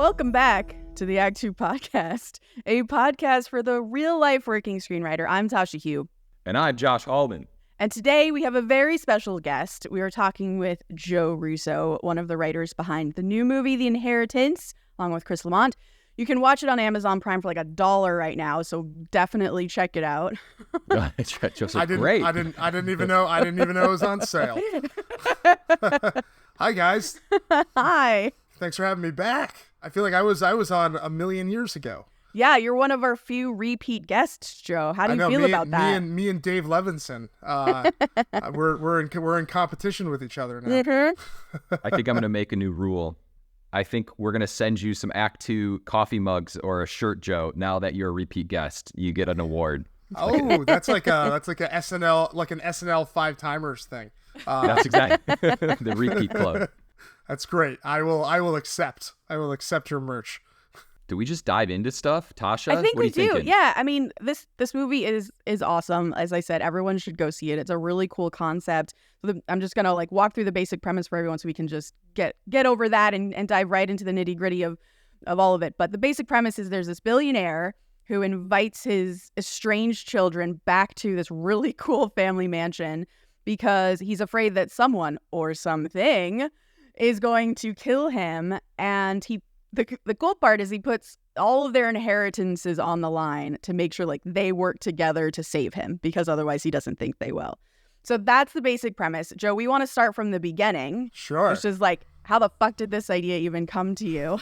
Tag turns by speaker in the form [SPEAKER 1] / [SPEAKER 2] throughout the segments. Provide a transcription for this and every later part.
[SPEAKER 1] Welcome back to the Act Two podcast, a podcast for the real-life working screenwriter. I'm Tasha Hugh.
[SPEAKER 2] And I'm Josh Hallman.
[SPEAKER 1] And today we have a very special guest. We are talking with Joe Russo, one of the writers behind the new movie, The Inheritance, along with Chris Lamont. You can watch it on Amazon Prime for like $1 right now, so definitely check it out.
[SPEAKER 3] Great. I didn't even know it was on sale. Hi guys.
[SPEAKER 1] Hi.
[SPEAKER 3] Thanks for having me back. I feel like I was on a million years ago.
[SPEAKER 1] Yeah, you're one of our few repeat guests, Joe. How do you feel about that?
[SPEAKER 3] Me and Dave Levinson, we're in competition with each other now.
[SPEAKER 1] Mm-hmm.
[SPEAKER 2] I think I'm going to make a new rule. I think we're going to send you some Act 2 coffee mugs or a shirt, Joe. Now that you're a repeat guest, you get an award.
[SPEAKER 3] Oh, that's like a SNL, like an SNL 5-timers thing.
[SPEAKER 2] That's exactly the repeat club.
[SPEAKER 3] That's great. I will accept your merch.
[SPEAKER 1] Do
[SPEAKER 2] we just dive into stuff, Tasha?
[SPEAKER 1] I think
[SPEAKER 2] what
[SPEAKER 1] we
[SPEAKER 2] do.
[SPEAKER 1] Thinking? Yeah, I mean, this movie is awesome. As I said, everyone should go see it. It's a really cool concept. So I'm just gonna walk through the basic premise for everyone, so we can just get over that and dive right into the nitty gritty of all of it. But the basic premise is there's this billionaire who invites his estranged children back to this really cool family mansion because he's afraid that someone or something is going to kill him, and the cool part is he puts all of their inheritances on the line to make sure they work together to save him, because otherwise he doesn't think they will. So that's the basic premise. Joe, we want to start from the beginning.
[SPEAKER 3] Sure.
[SPEAKER 1] Which is how the fuck did this idea even come to you?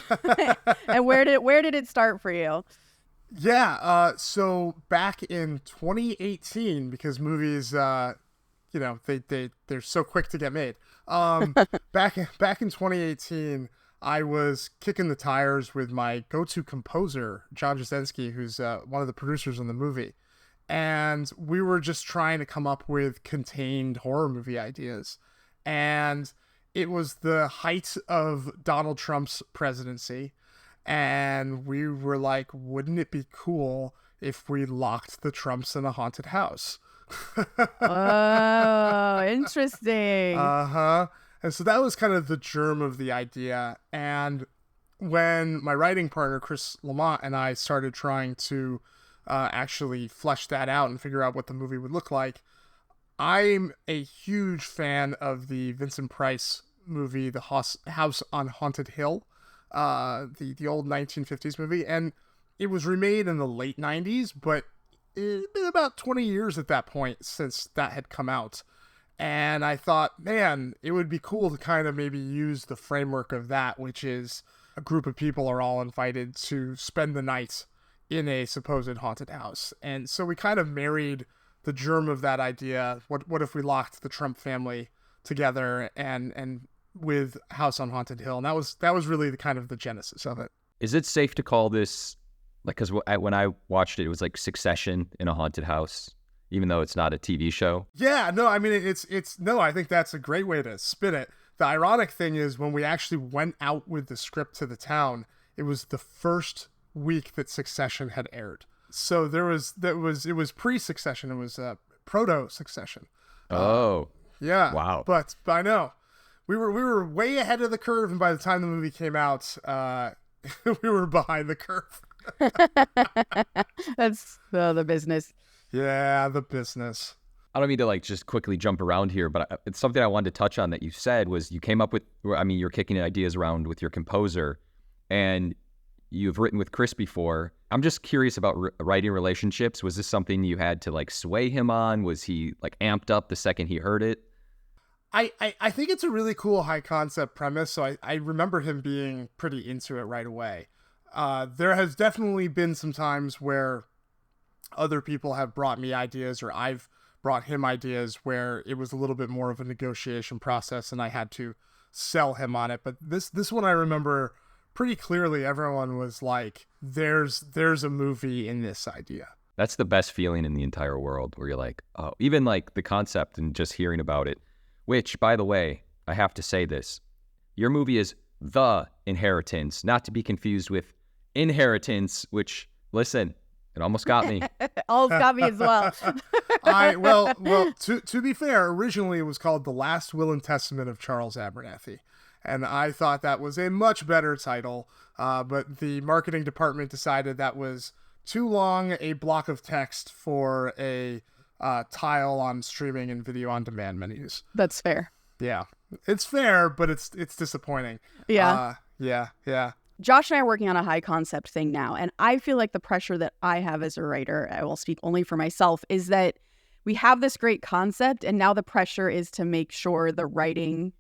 [SPEAKER 1] And where did it start for you?
[SPEAKER 3] Yeah, so back in 2018, because movies they're so quick to get made. Back in 2018, I was kicking the tires with my go-to composer, John Jasensky, who's one of the producers in the movie. And we were just trying to come up with contained horror movie ideas. And it was the height of Donald Trump's presidency. And we were like, wouldn't it be cool if we locked the Trumps in a haunted house?
[SPEAKER 1] Oh, interesting.
[SPEAKER 3] Uh-huh. And so that was kind of the germ of the idea. And when my writing partner, Chris Lamont, and I started trying to actually flesh that out and figure out what the movie would look like, I'm a huge fan of the Vincent Price movie, The House on Haunted Hill, the old 1950s movie. And it was remade in the late 90s, but it had been about 20 years at that point since that had come out. And I thought, man, it would be cool to kind of maybe use the framework of that, which is a group of people are all invited to spend the night in a supposed haunted house. And so we kind of married the germ of that idea. What if we locked the Trump family together and with House on Haunted Hill? And that was really the kind of the genesis of it.
[SPEAKER 2] Is it safe to call this, because when I watched it was like Succession in a haunted house, even though it's not a TV show?
[SPEAKER 3] Yeah, no, I mean, I think that's a great way to spin it. The ironic thing is when we actually went out with the script to the town, it was the first week that Succession had aired. So it was pre-Succession. It was proto-Succession.
[SPEAKER 2] Oh.
[SPEAKER 3] Yeah.
[SPEAKER 2] Wow.
[SPEAKER 3] But I know. We were way ahead of the curve, and by the time the movie came out, we were behind the curve.
[SPEAKER 1] That's the business.
[SPEAKER 3] Yeah, the business.
[SPEAKER 2] I don't mean to just quickly jump around here, but it's something I wanted to touch on that you said was you came up with, you're kicking ideas around with your composer, and you've written with Chris before. I'm just curious about writing relationships. Was this something you had to sway him on? Was he amped up the second he heard it?
[SPEAKER 3] I think it's a really cool high concept premise. So I remember him being pretty into it right away. There has definitely been some times where other people have brought me ideas, or I've brought him ideas where it was a little bit more of a negotiation process and I had to sell him on it. But this one I remember pretty clearly. Everyone was like, there's a movie in this idea.
[SPEAKER 2] That's the best feeling in the entire world, where you're like, oh, even the concept and just hearing about it, which, by the way, I have to say this. Your movie is The Inheritance, not to be confused with Inheritance, which, listen, it almost got me.
[SPEAKER 1] Almost got me as well.
[SPEAKER 3] Well, to be fair, originally it was called The Last Will and Testament of Charles Abernathy. and I thought that was a much better title, but the marketing department decided that was too long a block of text for a tile on streaming and video on demand menus.
[SPEAKER 1] That's fair.
[SPEAKER 3] Yeah, it's fair, but it's disappointing.
[SPEAKER 1] Yeah.
[SPEAKER 3] Yeah.
[SPEAKER 1] Josh and I are working on a high concept thing now, and I feel like the pressure that I have as a writer, I will speak only for myself, is that we have this great concept, and now the pressure is to make sure the writing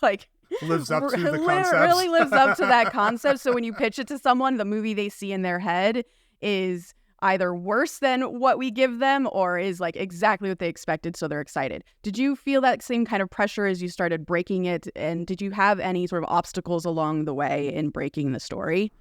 [SPEAKER 1] like
[SPEAKER 3] lives up to the concept.
[SPEAKER 1] Really lives up to that concept. So when you pitch it to someone, the movie they see in their head is either worse than what we give them or is like exactly what they expected, so they're excited. Did you feel that same kind of pressure as you started breaking it, and did you have any sort of obstacles along the way in breaking the story?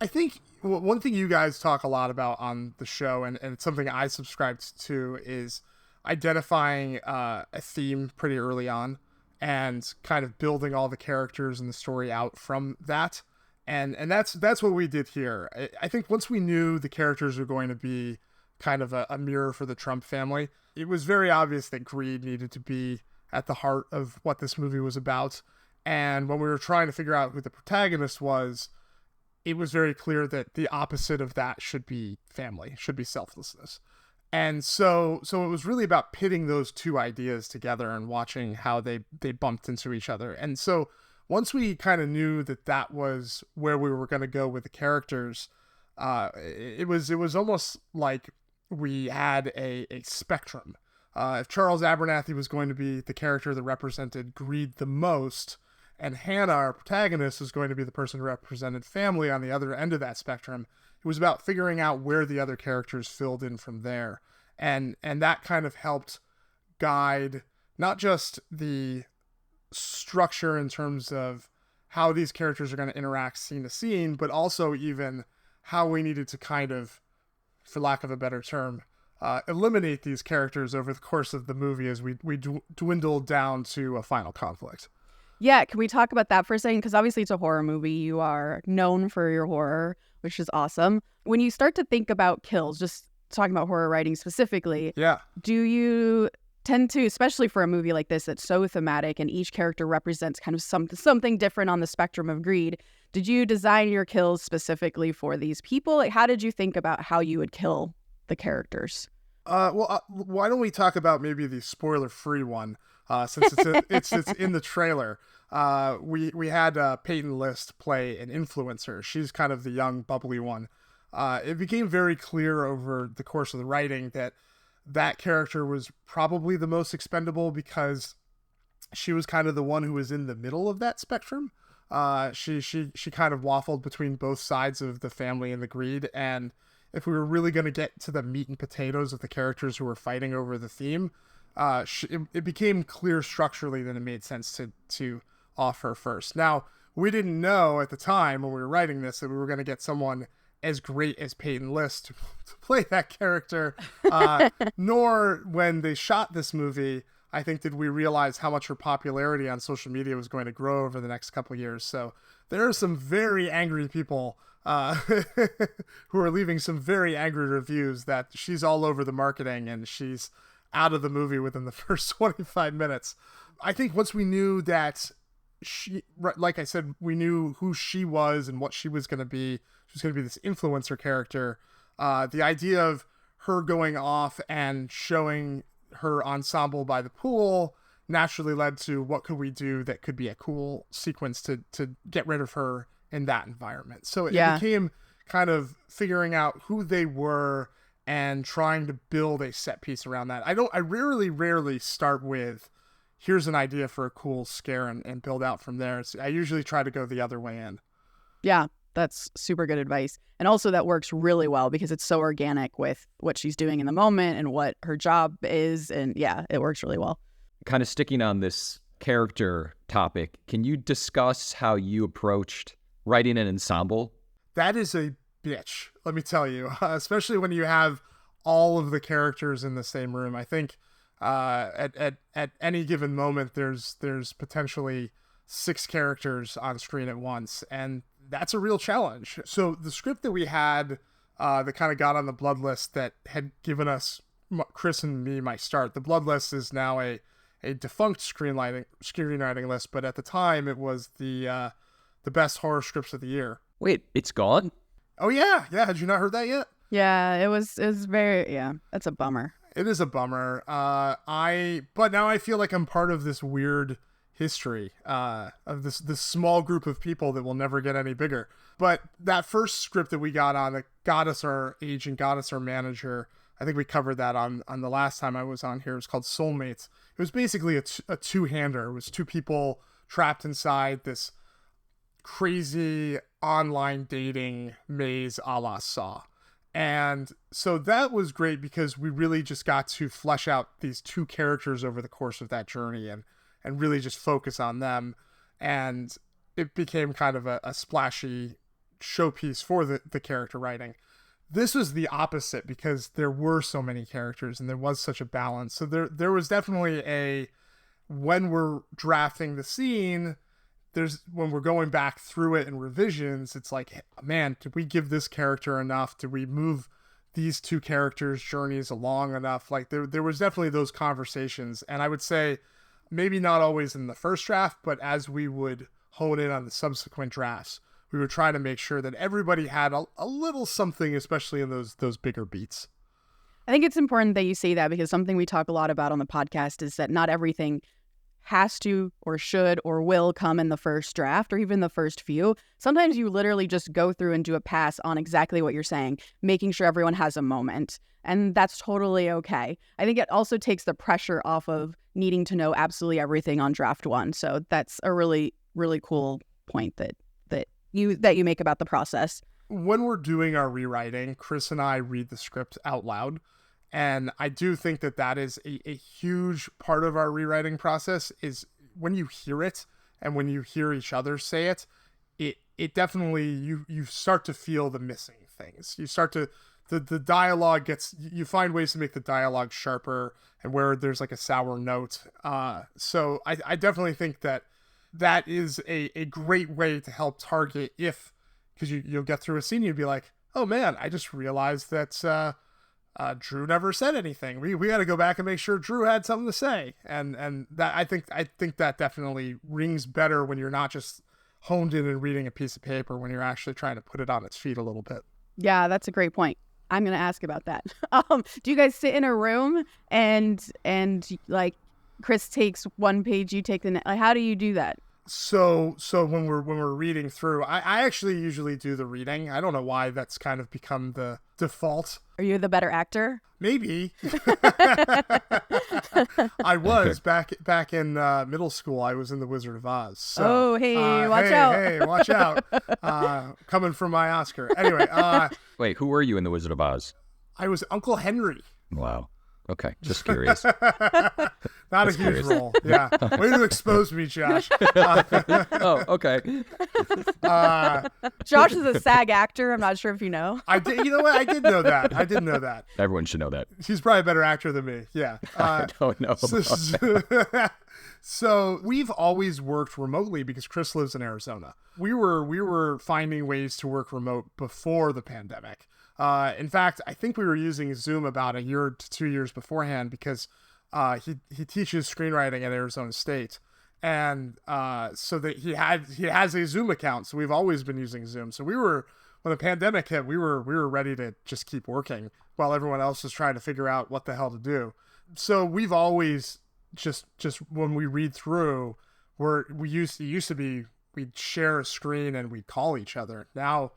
[SPEAKER 3] I think one thing you guys talk a lot about on the show, and it's something I subscribed to, is identifying a theme pretty early on and kind of building all the characters and the story out from that. And that's what we did here. I think once we knew the characters were going to be kind of a mirror for the Trump family, it was very obvious that greed needed to be at the heart of what this movie was about. And when we were trying to figure out who the protagonist was, it was very clear that the opposite of that should be family, should be selflessness. And so it was really about pitting those two ideas together and watching how they bumped into each other. And so once we kind of knew that was where we were going to go with the characters, it was almost like we had a spectrum. If Charles Abernathy was going to be the character that represented greed the most, and Hannah, our protagonist, was going to be the person who represented family on the other end of that spectrum, it was about figuring out where the other characters filled in from there. And that kind of helped guide not just the structure in terms of how these characters are going to interact scene to scene, but also even how we needed to kind of, for lack of a better term, eliminate these characters over the course of the movie as we dwindled down to a final conflict.
[SPEAKER 1] Yeah, can we talk about that for a second? Because obviously it's a horror movie. You are known for your horror, which is awesome. When you start to think about kills, just talking about horror writing specifically, do you tend to, especially for a movie like this that's so thematic and each character represents kind of something different on the spectrum of greed, did you design your kills specifically for these people? Like, how did you think about how you would kill the characters?
[SPEAKER 3] Why don't we talk about maybe the spoiler-free one, since it's in the trailer. We had Peyton List play an influencer. She's kind of the young, bubbly one. It became very clear over the course of the writing that character was probably the most expendable because she was kind of the one who was in the middle of that spectrum. She kind of waffled between both sides of the family and the greed, and if we were really going to get to the meat and potatoes of the characters who were fighting over the theme, it became clear structurally that it made sense to offer first. Now, we didn't know at the time when we were writing this that we were going to get someone as great as Peyton List to play that character, nor when they shot this movie, I think, did we realize how much her popularity on social media was going to grow over the next couple of years. So there are some very angry people who are leaving some very angry reviews that she's all over the marketing and she's out of the movie within the first 25 minutes. I think once we knew that like I said, we knew who she was and what she was going to be. She was going to be this influencer character. The idea of her going off and showing her ensemble by the pool naturally led to what could we do that could be a cool sequence to get rid of her in that environment. So it became kind of figuring out who they were and trying to build a set piece around that. I rarely start with, here's an idea for a cool scare and build out from there. I usually try to go the other way in.
[SPEAKER 1] Yeah, that's super good advice. And also that works really well because it's so organic with what she's doing in the moment and what her job is. And yeah, it works really well.
[SPEAKER 2] Kind of sticking on this character topic, can you discuss how you approached writing an ensemble?
[SPEAKER 3] That is a bitch, let me tell you, especially when you have all of the characters in the same room. I think at any given moment, there's potentially 6 characters on screen at once, and that's a real challenge. So the script that we had that kind of got on the blood list that had given us, Chris and me, my start, the blood list is now a defunct screenwriting list, but at the time it was the best horror scripts of the year.
[SPEAKER 2] Wait, it's gone?
[SPEAKER 3] Oh yeah. Had you not heard that yet?
[SPEAKER 1] Yeah, it was very, that's a bummer.
[SPEAKER 3] It is a bummer. But now I feel like I'm part of this weird history of this small group of people that will never get any bigger. But that first script that we got on, that got us our agent, got us our manager, I think we covered that on the last time I was on here. It was called Soulmates. It was basically a two-hander. It was two people trapped inside this crazy online dating maze a la Saw. And so that was great because we really just got to flesh out these two characters over the course of that journey and really just focus on them. And it became kind of a splashy showpiece for the character writing. This was the opposite because there were so many characters and there was such a balance. So there was definitely when we're drafting the scene, when we're going back through it in revisions, it's like, man, did we give this character enough? Did we move these two characters' journeys along enough? Like there was definitely those conversations. And I would say maybe not always in the first draft, but as we would hone in on the subsequent drafts, we were trying to make sure that everybody had a little something, especially in those bigger beats.
[SPEAKER 1] I think it's important that you say that because something we talk a lot about on the podcast is that not everything has to or should or will come in the first draft or even the first few. Sometimes you literally just go through and do a pass on exactly what you're saying, making sure everyone has a moment. And that's totally okay. I think it also takes the pressure off of needing to know absolutely everything on draft one. So that's a really, really cool point that you make about the process.
[SPEAKER 3] When we're doing our rewriting, Chris and I read the script out loud. And I do think that is a huge part of our rewriting process is when you hear it and when you hear each other say it, it definitely, you start to feel the missing things. You start to, the dialogue you find ways to make the dialogue sharper and where there's like a sour note. So I definitely think that is a great way to help target because you'll get through a scene, you'd be like, oh man, I just realized that, Drew never said anything. We got to go back and make sure Drew had something to say. And that I think that definitely rings better when you're not just honed in and reading a piece of paper, when you're actually trying to put it on its feet a little bit.
[SPEAKER 1] Yeah, that's a great point. I'm going to ask about that. Do you guys sit in a room and like Chris takes one page, you take the next? Like, how do you do that?
[SPEAKER 3] So when we're reading through, I actually usually do the reading. I don't know why that's kind of become the default.
[SPEAKER 1] Are you the better actor?
[SPEAKER 3] Maybe. I was back in middle school. I was in The Wizard of Oz. So,
[SPEAKER 1] watch out.
[SPEAKER 3] Hey, watch out. Coming from my Oscar. Anyway.
[SPEAKER 2] Wait, who were you in The Wizard of Oz?
[SPEAKER 3] I was Uncle Henry.
[SPEAKER 2] Wow. Okay, just curious.
[SPEAKER 3] Not a huge role. Yeah. Way to expose me, Josh.
[SPEAKER 2] Oh, okay.
[SPEAKER 1] Josh is a SAG actor. I'm not sure if you know.
[SPEAKER 3] I did. You know what? I did know that.
[SPEAKER 2] Everyone should know that.
[SPEAKER 3] He's probably a better actor than me. Yeah.
[SPEAKER 2] I don't know.
[SPEAKER 3] So we've always worked remotely because Chris lives in Arizona. We were finding ways to work remote before the pandemic. In fact, I think we were using Zoom about a year to 2 years beforehand because he teaches screenwriting at Arizona State, and so that he has a Zoom account. So we've always been using Zoom. So when the pandemic hit, we were ready to just keep working while everyone else was trying to figure out what the hell to do. So we've always just when we read through, it used to be we'd share a screen and we'd call each other. Now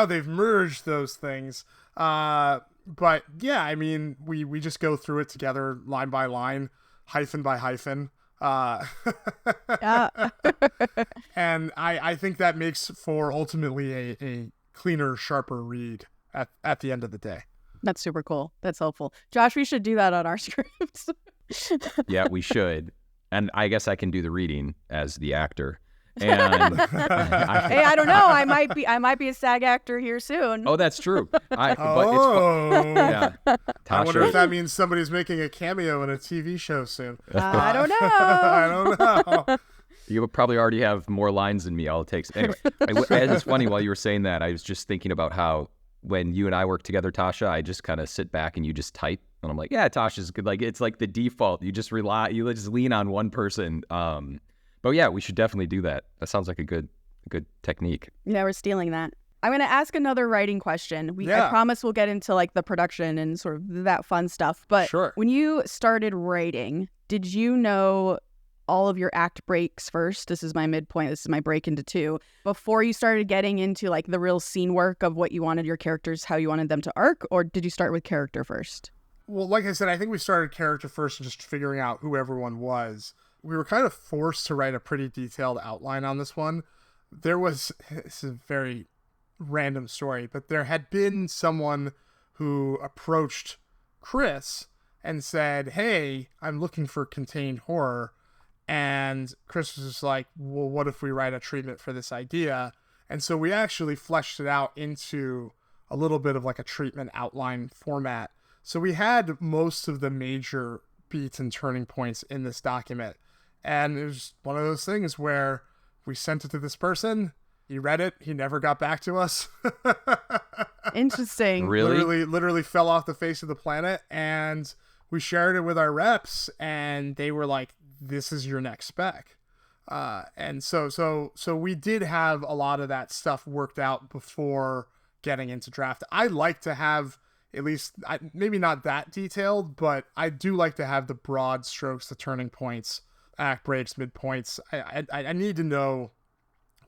[SPEAKER 3] they've merged those things. But yeah, I mean, we just go through it together line by line, hyphen by hyphen.
[SPEAKER 1] Yeah.
[SPEAKER 3] And I think that makes for ultimately a cleaner, sharper read at the end of the day.
[SPEAKER 1] That's super cool. That's helpful. Josh, we should do that on our scripts.
[SPEAKER 2] Yeah, we should. And I guess I can do the reading as the actor. And
[SPEAKER 1] hey, I don't know. I might be a SAG actor here soon.
[SPEAKER 2] Oh, that's true.
[SPEAKER 3] Yeah.
[SPEAKER 2] Tasha.
[SPEAKER 3] I wonder if that means somebody's making a cameo in a TV show soon.
[SPEAKER 1] I don't know.
[SPEAKER 3] I don't know.
[SPEAKER 2] You probably already have more lines than me. All it takes. Anyway, it's funny while you were saying that, I was just thinking about how when you and I work together, Tasha, I just kind of sit back and you just type And I'm like, yeah, Tasha's good. Like, it's like the default. You just lean on one person. But yeah, we should definitely do that. That sounds like a good technique.
[SPEAKER 1] Yeah, we're stealing that. I'm going to ask another writing question. I promise we'll get into like the production and sort of that fun stuff. But
[SPEAKER 3] Sure.
[SPEAKER 1] When you started writing, did you know all of your act breaks first? This is my midpoint. This is my break into two. Before you started getting into like the real scene work of what you wanted your characters, how you wanted them to arc, or did you start with character first?
[SPEAKER 3] Well, like I said, I think we started character first and just figuring out who everyone was. We were kind of forced to write a pretty detailed outline on this one. This is a very random story, but there had been someone who approached Chris and said, hey, I'm looking for contained horror. And Chris was just like, well, what if we write a treatment for this idea? And so we actually fleshed it out into a little bit of like a treatment outline format. So we had most of the major beats and turning points in this document. And it was one of those things where we sent it to this person. He read it. He never got back to us.
[SPEAKER 1] Interesting.
[SPEAKER 2] Really?
[SPEAKER 3] Literally fell off the face of the planet. And we shared it with our reps, and they were like, this is your next spec. And so we did have a lot of that stuff worked out before getting into draft. I like to have at least, maybe not that detailed, but I do like to have the broad strokes, the turning points, act breaks, midpoints. I need to know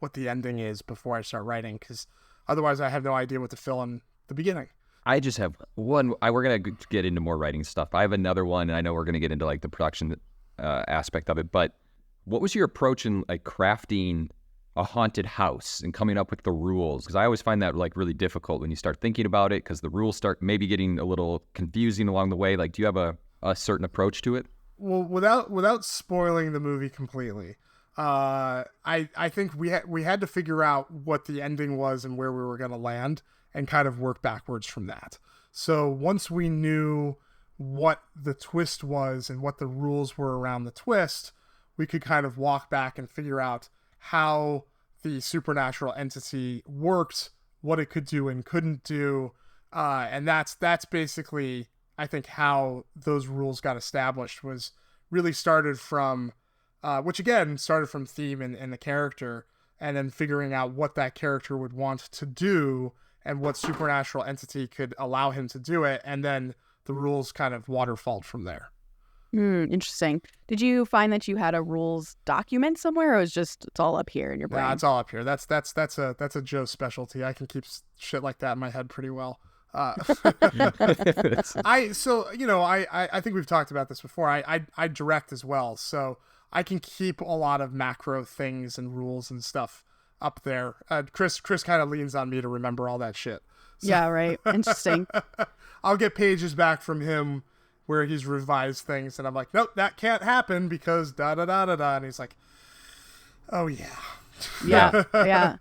[SPEAKER 3] what the ending is before I start writing, because otherwise I have no idea what to fill in the beginning.
[SPEAKER 2] I just have one. We're going to get into more writing stuff. I have another one, and I know we're going to get into like the production aspect of it, but what was your approach in like crafting a haunted house and coming up with the rules? Because I always find that like really difficult when you start thinking about it, because the rules start maybe getting a little confusing along the way. Like, do you have a certain approach to it?
[SPEAKER 3] Well, without spoiling the movie completely, I think we had to figure out what the ending was and where we were going to land, and kind of work backwards from that. So once we knew what the twist was and what the rules were around the twist, we could kind of walk back and figure out how the supernatural entity worked, what it could do and couldn't do. And that's basically, I think, how those rules got established. Was really started from, which again started from theme and the character, and then figuring out what that character would want to do and what supernatural entity could allow him to do it. And then the rules kind of waterfalled from there.
[SPEAKER 1] Interesting. Did you find that you had a rules document somewhere, or it was just it's all up here in your brain?
[SPEAKER 3] Yeah, it's all up here. That's a Joe specialty. I can keep shit like that in my head pretty well. I think we've talked about this before. I direct as well, so I can keep a lot of macro things and rules and stuff up there. Chris kind of leans on me to remember all that shit. So,
[SPEAKER 1] yeah, right. Interesting.
[SPEAKER 3] I'll get pages back from him where he's revised things, and I'm like, nope, that can't happen because da da da da da, and he's like, oh yeah.
[SPEAKER 1] Yeah.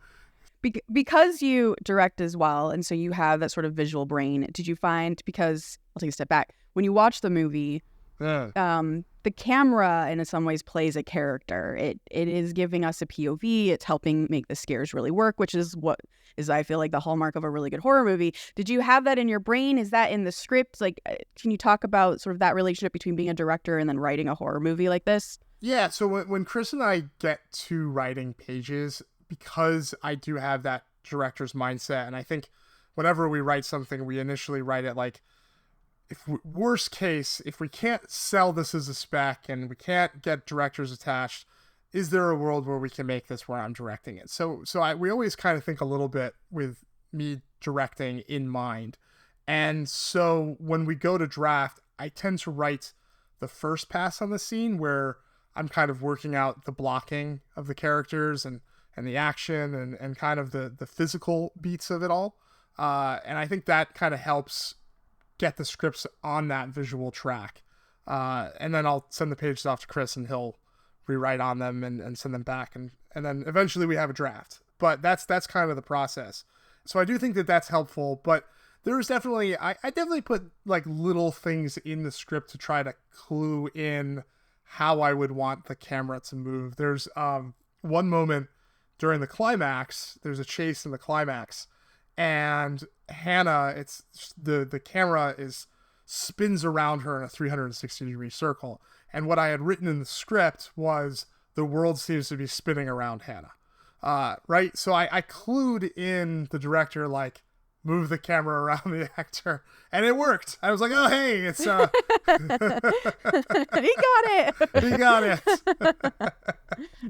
[SPEAKER 1] Because you direct as well, and so you have that sort of visual brain, did you find, because I'll take a step back, when you watch the movie, the camera in some ways plays a character. It is giving us a POV. It's helping make the scares really work, which is what is, I feel like, the hallmark of a really good horror movie. Did you have that in your brain? Is that in the script? Like, can you talk about sort of that relationship between being a director and then writing a horror movie like this?
[SPEAKER 3] Yeah, so when Chris and I get to writing pages, because I do have that director's mindset, and I think whenever we write something, we initially write it like, worst case, if we can't sell this as a spec and we can't get directors attached, is there a world where we can make this where I'm directing it? So we always kind of think a little bit with me directing in mind. And so when we go to draft, I tend to write the first pass on the scene where I'm kind of working out the blocking of the characters and the action and kind of the physical beats of it all. And I think that kind of helps get the scripts on that visual track. And then I'll send the pages off to Chris, and he'll rewrite on them and send them back. And then eventually we have a draft. But that's kind of the process. So I do think that that's helpful. But there's definitely, I definitely put like little things in the script to try to clue in how I would want the camera to move. There's one moment during the climax, there's a chase in the climax, and Hannah, it's the camera is spins around her in a 360-degree circle. And what I had written in the script was the world seems to be spinning around Hannah. Right? So I clued in the director, like, move the camera around the actor, and it worked. I was like, oh, hey, it's...
[SPEAKER 1] He got it.
[SPEAKER 3] He got it.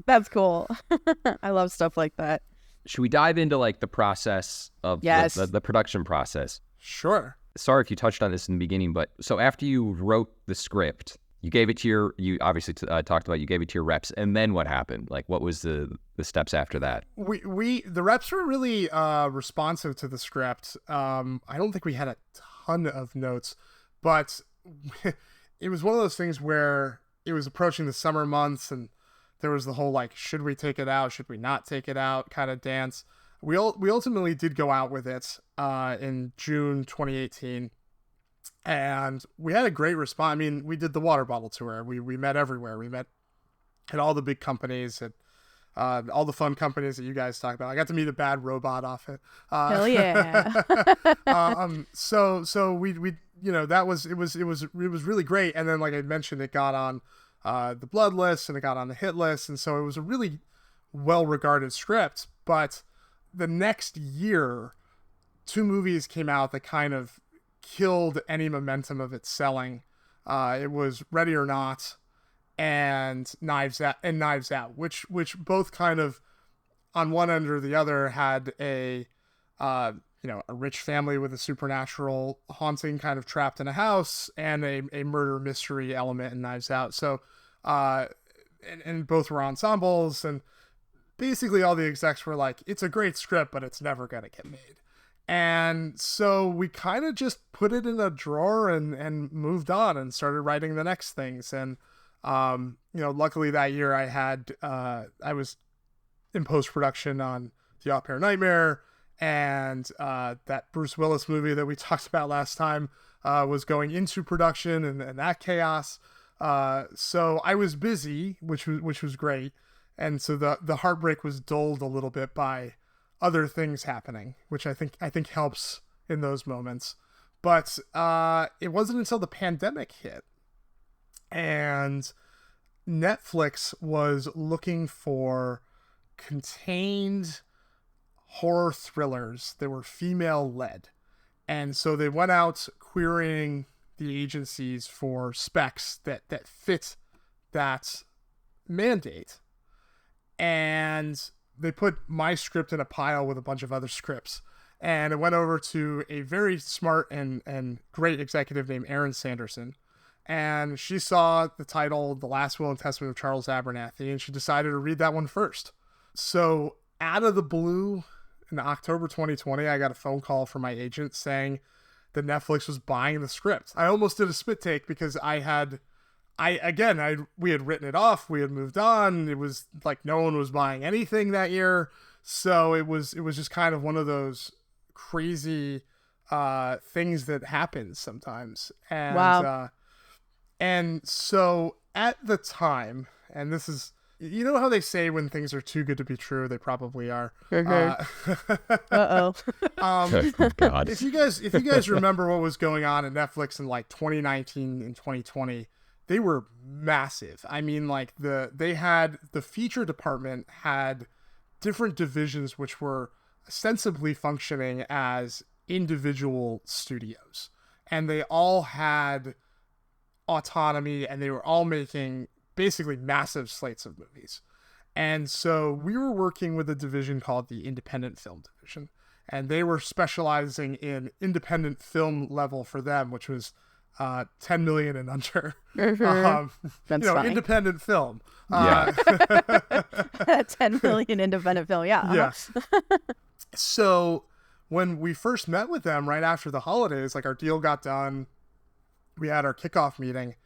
[SPEAKER 1] That's cool. I love stuff like that.
[SPEAKER 2] Should we dive into like the process of
[SPEAKER 1] Yes.
[SPEAKER 2] the production process?
[SPEAKER 3] Sure.
[SPEAKER 2] Sorry if you touched on this in the beginning, but so after you wrote the script, you gave it to you obviously talked about you gave it to your reps, and then what happened? Like, what was the steps after that?
[SPEAKER 3] The reps were really responsive to the script. I don't think we had a ton of notes, but it was one of those things where it was approaching the summer months, and there was the whole, like, should we take it out, should we not take it out kind of dance. We ultimately did go out with it in June 2018, and we had a great response. I mean, we did the water bottle tour. We met everywhere. We met at all the big companies, at all the fun companies that you guys talk about. I got to meet a bad robot off it.
[SPEAKER 1] Hell yeah.
[SPEAKER 3] So we that was it was really great. And then, like I mentioned, it got on the blood list and it got on the hit list, and so it was a really well regarded script. But the next year, 2 movies came out that kind of killed any momentum of its selling. It was Ready or Not and Knives Out, which both kind of, on one end or the other, had a a rich family with a supernatural haunting kind of trapped in a house, and a murder mystery element in Knives Out. So and both were ensembles, and basically all the execs were like, it's a great script, but it's never gonna get made. And so we kind of just put it in a drawer and moved on and started writing the next things. And luckily that year I was in post-production on The Au Pair Nightmare, and that Bruce Willis movie that we talked about last time was going into production, and that chaos. So I was busy, which was great. And so the heartbreak was dulled a little bit by other things happening, which I think helps in those moments. But it wasn't until the pandemic hit and Netflix was looking for contained horror thrillers that were female led. And so they went out querying the agencies for specs that fit that mandate. And they put my script in a pile with a bunch of other scripts. And it went over to a very smart and great executive named Erin Sanderson. And she saw the title, The Last Will and Testament of Charles Abernathy, and she decided to read that one first. So out of the blue, in October 2020, I got a phone call from my agent saying that Netflix was buying the script. I almost did a spit take because we had written it off. We had moved on. It was like no one was buying anything that year. So it was just kind of one of those crazy things that happens sometimes. And,
[SPEAKER 1] Wow.
[SPEAKER 3] And so at the time, and this is, you know how they say when things are too good to be true, they probably are.
[SPEAKER 1] Uh-oh.
[SPEAKER 2] God.
[SPEAKER 3] If you guys remember what was going on at Netflix in like 2019 and 2020, they were massive. I mean, like the feature department had different divisions which were ostensibly functioning as individual studios, and they all had autonomy, and they were all making basically massive slates of movies. And so we were working with a division called the Independent Film Division, and they were specializing in independent film level for them, which was 10 million and under.
[SPEAKER 1] That's funny.
[SPEAKER 3] Independent film.
[SPEAKER 2] Yeah.
[SPEAKER 1] 10 million independent film. Yeah.
[SPEAKER 3] Yes. So when we first met with them right after the holidays, like our deal got done, we had our kickoff meeting.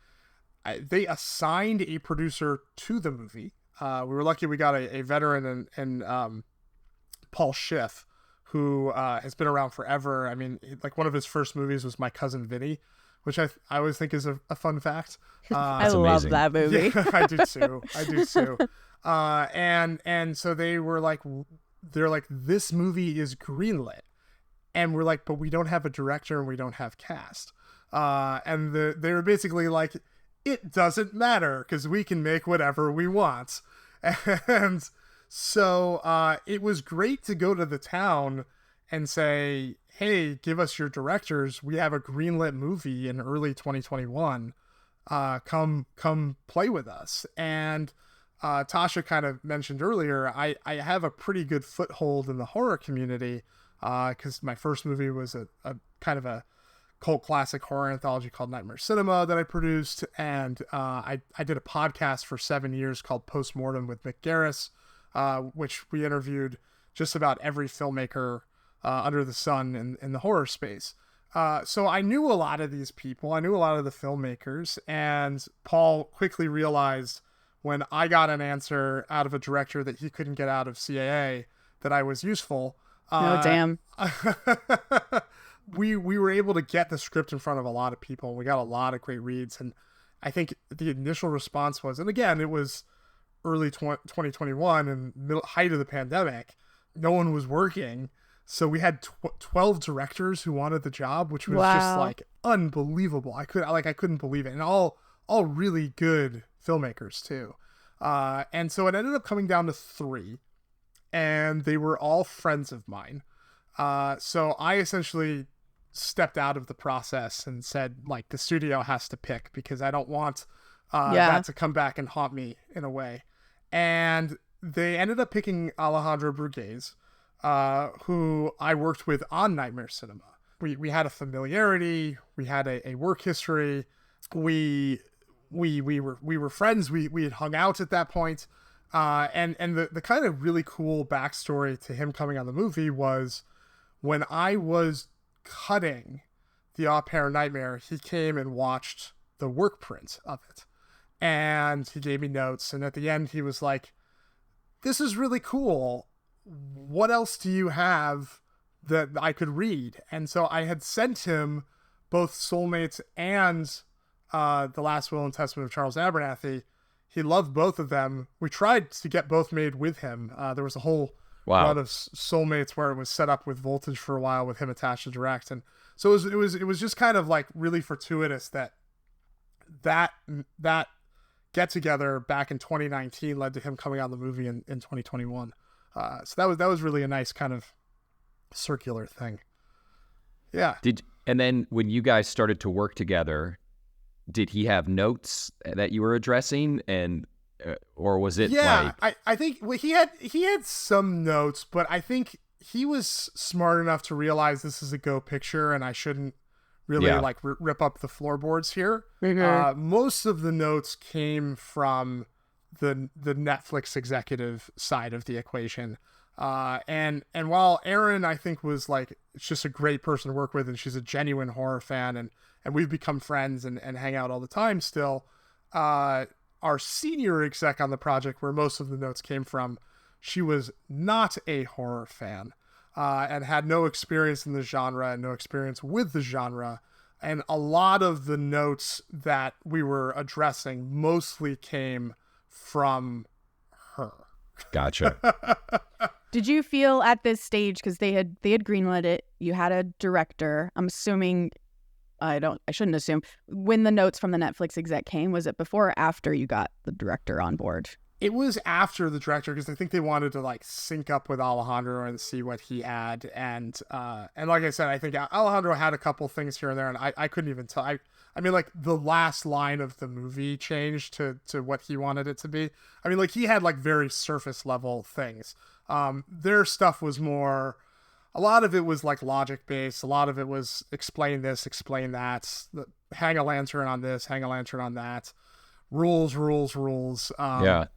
[SPEAKER 3] They assigned a producer to the movie. We were lucky we got a veteran in Paul Schiff, who has been around forever. I mean, like one of his first movies was My Cousin Vinny, which I always think is a fun fact.
[SPEAKER 1] I love
[SPEAKER 2] amazing.
[SPEAKER 1] that movie.
[SPEAKER 3] Yeah, I do too. And so they're like, this movie is greenlit. And we're like, but we don't have a director and we don't have cast. They were basically like, it doesn't matter because we can make whatever we want. And so it was great to go to the town and say, hey, give us your directors. We have a greenlit movie in early 2021. Come play with us. And Tasha kind of mentioned earlier, I have a pretty good foothold in the horror community because my first movie was a kind of a cult classic horror anthology called Nightmare Cinema that I produced. And I did a podcast for 7 years called Postmortem with Mick Garris, which we interviewed just about every filmmaker under the sun in the horror space. So I knew a lot of these people. I knew a lot of the filmmakers. And Paul quickly realized when I got an answer out of a director that he couldn't get out of CAA that I was useful.
[SPEAKER 1] Oh, damn.
[SPEAKER 3] We were able to get the script in front of a lot of people. We got a lot of great reads. And I think the initial response was, and again, it was early 2021 and height of the pandemic. No one was working. So we had 12 directors who wanted the job, which was just like unbelievable. I couldn't believe it. And all really good filmmakers too. And so it ended up coming down to 3, and they were all friends of mine. So I essentially stepped out of the process and said, like, the studio has to pick because I don't want that to come back and haunt me in a way. And they ended up picking Alejandro Brugués, who I worked with on Nightmare Cinema. We had a familiarity, we had a work history, we were friends, we had hung out at that point. And the kind of really cool backstory to him coming on the movie was when I was cutting the Au Pair Nightmare, he came and watched the work print of it. And he gave me notes. And at the end, he was like, this is really cool. What else do you have that I could read? And so I had sent him both Soulmates and The Last Will and Testament of Charles Abernathy. He loved both of them. We tried to get both made with him. There was a whole run of Soulmates where it was set up with Voltage for a while with him attached to direct. And so it was just kind of like really fortuitous that get together back in 2019 led to him coming out of the movie in 2021. So that was really a nice kind of circular thing. Yeah.
[SPEAKER 2] And then when you guys started to work together, did he have notes that you were addressing, and or was it?
[SPEAKER 3] Yeah, I think he had some notes, but I think he was smart enough to realize this is a Go picture and I shouldn't really rip up the floorboards here. Mm-hmm. Most of the notes came from the Netflix executive side of the equation. And while Erin, I think, was like, it's just a great person to work with, and she's a genuine horror fan, and we've become friends and hang out all the time still. Our senior exec on the project, where most of the notes came from, she was not a horror fan, and had no experience in the genre and no experience with the genre. And a lot of the notes that we were addressing mostly came from her.
[SPEAKER 2] Gotcha.
[SPEAKER 1] Did you feel at this stage, because they had greenlit it, you had a director, I'm assuming, I shouldn't assume, when the notes from the Netflix exec came, was it before or after you got the director on board?
[SPEAKER 3] It was after the director, because I think they wanted to like sync up with Alejandro and see what he had. And like I said, I think Alejandro had a couple things here and there, and I couldn't even tell. I mean, like, the last line of the movie changed to what he wanted it to be. I mean, like, he had like very surface level things. Their stuff was more, a lot of it was like logic based. A lot of it was explain this, explain that, hang a lantern on this, hang a lantern on that. Rules. You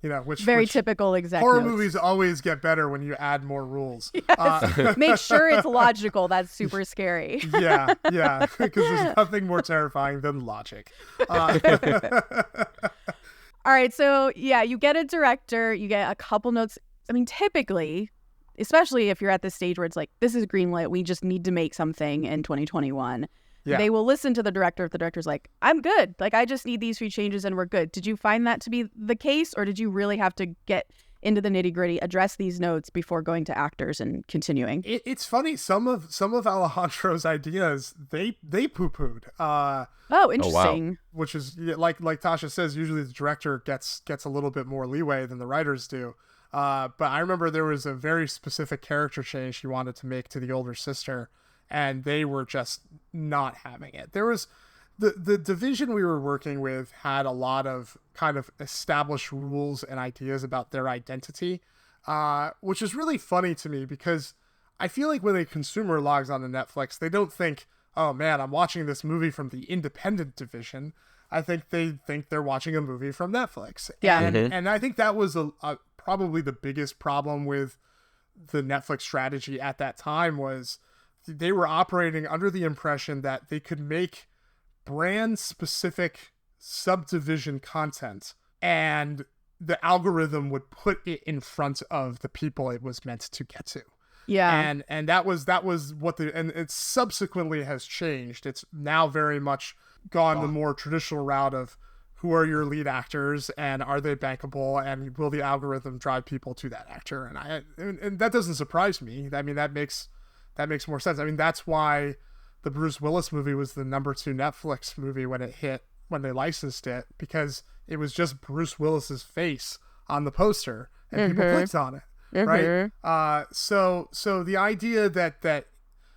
[SPEAKER 3] know, which
[SPEAKER 1] typical exec
[SPEAKER 3] horror
[SPEAKER 1] notes.
[SPEAKER 3] movies always get better when you add more rules.
[SPEAKER 1] Yes. Make sure it's logical. That's super scary.
[SPEAKER 3] Yeah, because there's nothing more terrifying than logic.
[SPEAKER 1] All right, so yeah, you get a director, you get a couple notes. I mean, typically, especially if you're at this stage where it's like, this is greenlit, we just need to make something in 2021. Yeah. They will listen to the director if the director's like, I'm good. Like, I just need these 3 changes and we're good. Did you find that to be the case, or did you really have to get into the nitty gritty, address these notes before going to actors and continuing.
[SPEAKER 3] It's funny. Some of Alejandro's ideas they poo-pooed.
[SPEAKER 1] Oh, interesting.
[SPEAKER 2] wow.
[SPEAKER 3] Which is like Tasha says. Usually the director gets a little bit more leeway than the writers do. But I remember there was a very specific character change she wanted to make to the older sister, and they were just not having it. There was the division we were working with had a lot of kind of established rules and ideas about their identity, which is really funny to me because I feel like when a consumer logs on to Netflix, they don't think, oh man, I'm watching this movie from the independent division. I think they think they're watching a movie from Netflix.
[SPEAKER 1] Yeah.
[SPEAKER 3] And I think that was probably the biggest problem with the Netflix strategy at that time was they were operating under the impression that they could make brand specific subdivision content and the algorithm would put it in front of the people it was meant to get to.
[SPEAKER 1] Yeah.
[SPEAKER 3] And that was what and it subsequently has changed. It's now very much gone the more traditional route of who are your lead actors and are they bankable and will the algorithm drive people to that actor? And that doesn't surprise me. I mean, that makes more sense. I mean, that's why the Bruce Willis movie was the number 2 Netflix movie when they licensed it, because it was just Bruce Willis's face on the poster and people clicked on it. Right. So the idea that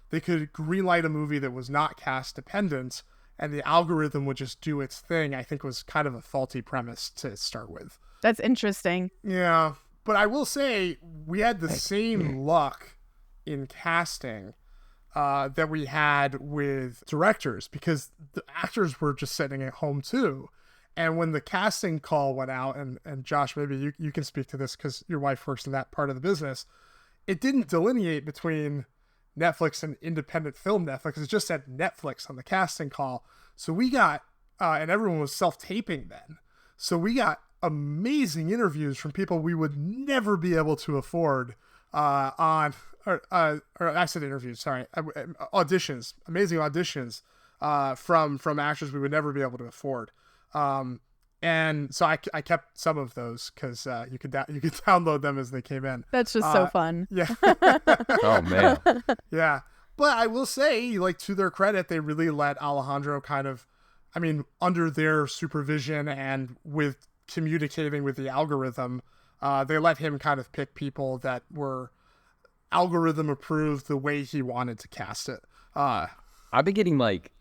[SPEAKER 3] they could greenlight a movie that was not cast dependent and the algorithm would just do its thing, I think was kind of a faulty premise to start with.
[SPEAKER 1] That's interesting.
[SPEAKER 3] Yeah. But I will say we had the same luck in casting that we had with directors, because the actors were just sitting at home too. And when the casting call went out, and Josh, maybe you can speak to this because your wife works in that part of the business, it didn't delineate between Netflix and independent film Netflix. It just said Netflix on the casting call. So we got, and everyone was self-taping then. So we got amazing interviews from people we would never be able to afford or I said interviews, sorry, auditions, amazing auditions from actors we would never be able to afford. And so I kept some of those because you could download them as they came in.
[SPEAKER 1] That's just so fun.
[SPEAKER 3] Yeah.
[SPEAKER 2] Oh man.
[SPEAKER 3] Yeah. But I will say, like, to their credit, they really let Alejandro kind of, I mean, under their supervision and with communicating with the algorithm, they let him kind of pick people that were algorithm approved the way he wanted to cast it.
[SPEAKER 2] I've been getting like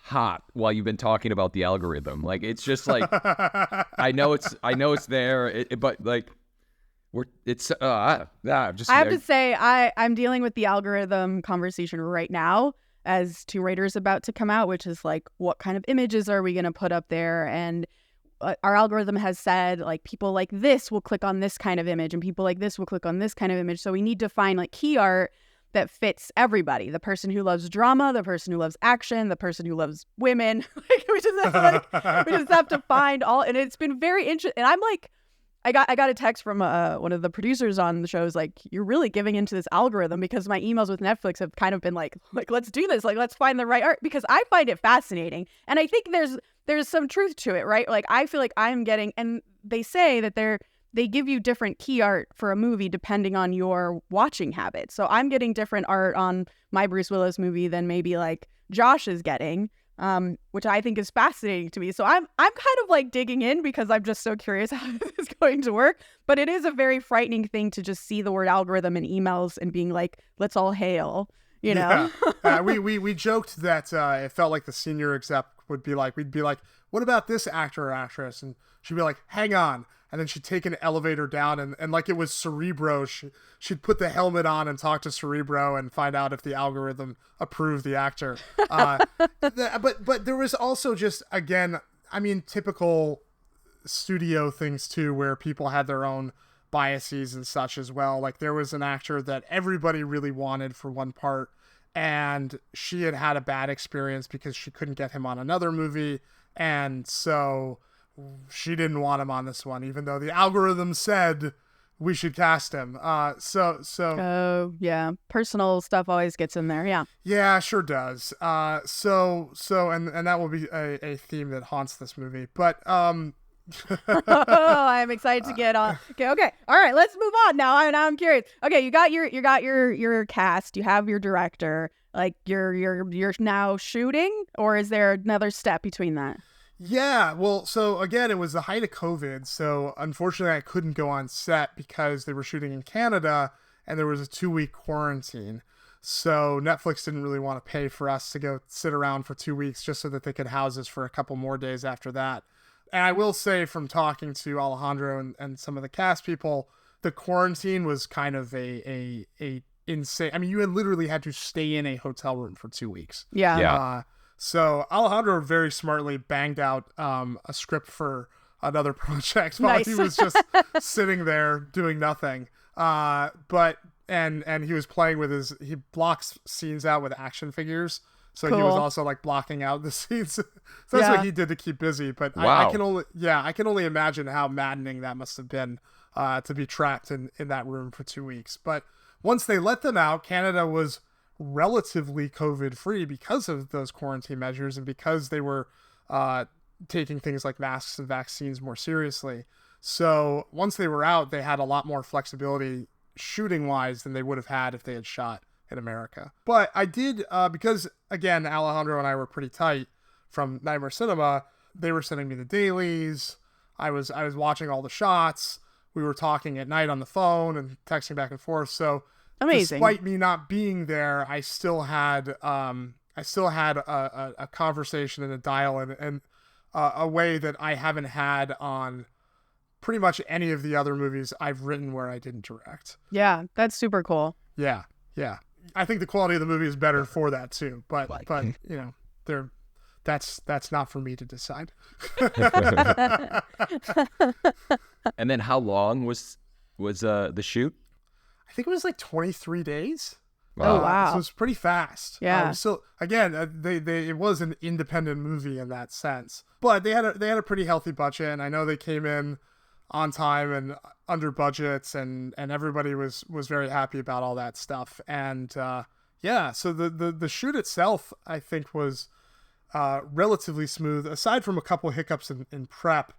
[SPEAKER 2] hot while you've been talking about the algorithm. Like, it's just like I know it's there, but like I
[SPEAKER 1] have to say I'm dealing with the algorithm conversation right now as Two Writers about to come out, which is like, what kind of images are we going to put up there? And our algorithm has said, like, people like this will click on this kind of image and people like this will click on this kind of image. So we need to find like key art that fits everybody. The person who loves drama, the person who loves action, the person who loves women. we just have to find all. And it's been very interesting. And I'm like, I got a text from one of the producers on the show. Is like, you're really giving into this algorithm, because my emails with Netflix have kind of been like let's do this, like let's find the right art, because I find it fascinating, and I think there's some truth to it, right? Like, I feel like I'm getting, and they say that they give you different key art for a movie depending on your watching habits. So I'm getting different art on my Bruce Willis movie than maybe like Josh is getting. Which I think is fascinating to me. So I'm kind of like digging in because I'm just so curious how this is going to work. But it is a very frightening thing to just see the word algorithm in emails and being like, let's all hail, you know?
[SPEAKER 3] Yeah. We joked that it felt like the senior exec we'd be like, what about this actor or actress? And she'd be like, hang on. And then she'd take an elevator down and like it was Cerebro. She'd put the helmet on and talk to Cerebro and find out if the algorithm approved the actor. But there was also just, again, I mean, typical studio things too, where people had their own biases and such as well. Like, there was an actor that everybody really wanted for one part, and she had a bad experience because she couldn't get him on another movie. And so she didn't want him on this one, even though the algorithm said we should cast him.
[SPEAKER 1] Oh yeah, personal stuff always gets in there.
[SPEAKER 3] Yeah, sure does. And that will be a theme that haunts this movie. But
[SPEAKER 1] I'm excited to get on. Okay. All right, let's move on now. Now I'm curious. Okay, you got your cast. You have your director. Like you're now shooting, or is there another step between that?
[SPEAKER 3] Yeah, well, so again, it was the height of COVID, so unfortunately I couldn't go on set because they were shooting in Canada and there was a 2-week quarantine. So Netflix didn't really want to pay for us to go sit around for 2 weeks just so that they could house us for a couple more days after that. And I will say, from talking to Alejandro and some of the cast people, the quarantine was kind of a insane. I mean, you had literally had to stay in a hotel room for 2 weeks.
[SPEAKER 1] Yeah.
[SPEAKER 3] So Alejandro very smartly banged out a script for another project while
[SPEAKER 1] Nice.
[SPEAKER 3] he was just sitting there doing nothing. But he was playing with he blocks scenes out with action figures. So
[SPEAKER 1] Cool.
[SPEAKER 3] he was also like blocking out the scenes. So that's what he did to keep busy. But
[SPEAKER 2] Wow.
[SPEAKER 3] I can only imagine how maddening that must have been to be trapped in that room for 2 weeks. But once they let them out, Canada was relatively COVID free because of those quarantine measures and because they were taking things like masks and vaccines more seriously. So once they were out, they had a lot more flexibility shooting wise than they would have had if they had shot in America. But I did, because again, Alejandro and I were pretty tight from Nightmare Cinema. They were sending me the dailies. I was watching all the shots. We were talking at night on the phone and texting back and forth. So
[SPEAKER 1] Amazing.
[SPEAKER 3] despite me not being there, I still had a conversation and a dial and a way that I haven't had on pretty much any of the other movies I've written where I didn't direct.
[SPEAKER 1] Yeah, that's super cool.
[SPEAKER 3] Yeah. I think the quality of the movie is better for that too, but you know, that's not for me to decide.
[SPEAKER 2] And then how long was the shoot?
[SPEAKER 3] I think it was like 23 days.
[SPEAKER 1] Oh, wow.
[SPEAKER 3] So it's pretty fast.
[SPEAKER 1] Yeah.
[SPEAKER 3] So again, it was an independent movie in that sense, but they had a pretty healthy budget, and I know they came in on time and under budgets, and everybody was very happy about all that stuff. And yeah, so the shoot itself, I think, was relatively smooth, aside from a couple hiccups in prep.